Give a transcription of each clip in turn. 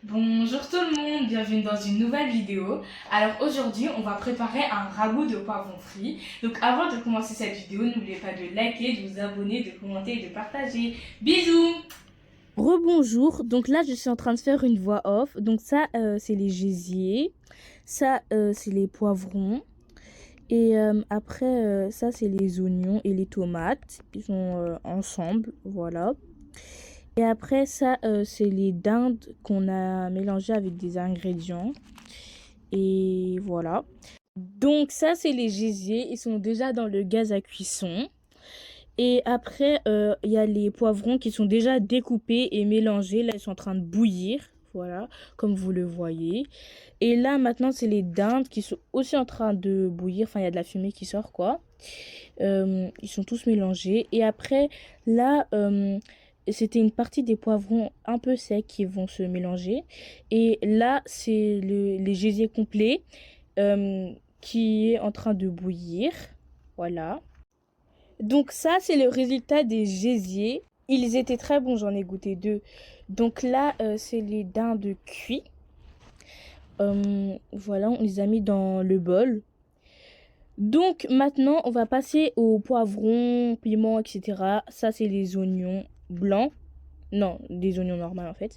Bonjour tout le monde, bienvenue dans une nouvelle vidéo. Alors aujourd'hui, on va préparer un ragoût de poivrons frits. Donc avant de commencer cette vidéo, n'oubliez pas de liker, de vous abonner, de commenter et de partager. Bisous! Rebonjour, donc là je suis en train de faire une voix off. Donc ça c'est les gésiers, ça c'est les poivrons et après ça c'est les oignons et les tomates. Ils sont ensemble, voilà. Et après ça c'est les dindes qu'on a mélangées avec des ingrédients et voilà. Donc ça c'est les gésiers, ils sont déjà dans le gaz à cuisson. Et après, il y a les poivrons qui sont déjà découpés et mélangés. Là, ils sont en train de bouillir. Voilà, comme vous le voyez. Et là, maintenant, c'est les dindes qui sont aussi en train de bouillir. Enfin, il y a de la fumée qui sort, quoi. Ils sont tous mélangés. Et après, là, c'était une partie des poivrons un peu secs qui vont se mélanger. Et là, c'est les gésiers complets qui est en train de bouillir. Voilà. Donc ça, c'est le résultat des gésiers. Ils étaient très bons, j'en ai goûté deux. Donc là, c'est les dindes cuits. Voilà, on les a mis dans le bol. Donc maintenant, on va passer aux poivrons, piments, etc. Ça, c'est les oignons blancs. Non, des oignons normaux en fait.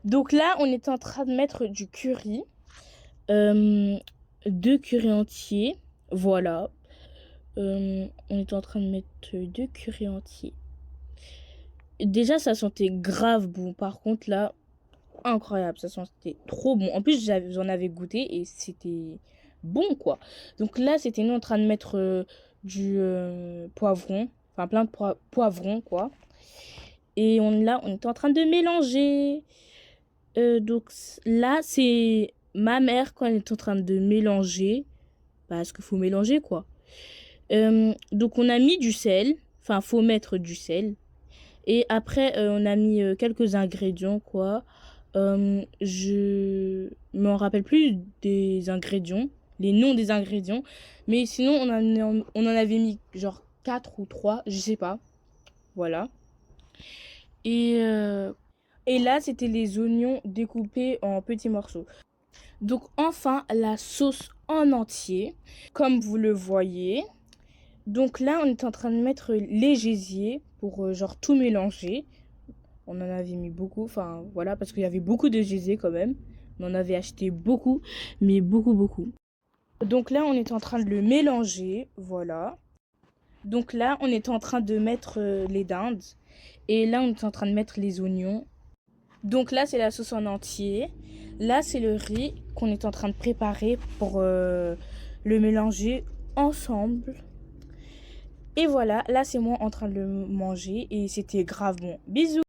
Donc là, on est en train de mettre du curry. Deux currys entiers. Voilà. On est en train de mettre deux currys entiers. Déjà, ça sentait grave bon. Par contre, là, incroyable. Ça sentait trop bon. En plus, j'en avais goûté et c'était bon, quoi. Donc là, c'était nous en train de mettre du poivron. Enfin, plein de poivrons, quoi. Et là, on était en train de mélanger. Donc là, c'est ma mère quand elle est en train de mélanger. Parce qu'il faut mélanger, quoi. Donc, on a mis du sel. Enfin, faut mettre du sel. Et après, on a mis quelques ingrédients, quoi. Je m'en rappelle plus des ingrédients, les noms des ingrédients. Mais sinon, on en avait mis genre 4 ou 3, je sais pas. Voilà. Et, euh, et là, c'était les oignons découpés en petits morceaux. Donc enfin, la sauce en entier, comme vous le voyez. Donc là, on est en train de mettre les gésiers pour genre tout mélanger. On en avait mis beaucoup, enfin voilà, parce qu'il y avait beaucoup de gésiers quand même. On en avait acheté beaucoup, mais beaucoup, beaucoup. Donc là, on est en train de le mélanger, voilà. Donc là, on est en train de mettre les dindes. Et là, on est en train de mettre les oignons. Donc là, c'est la sauce en entier. Là, c'est le riz qu'on est en train de préparer pour le mélanger ensemble. Et voilà, là, c'est moi en train de le manger et c'était grave bon. Bisous!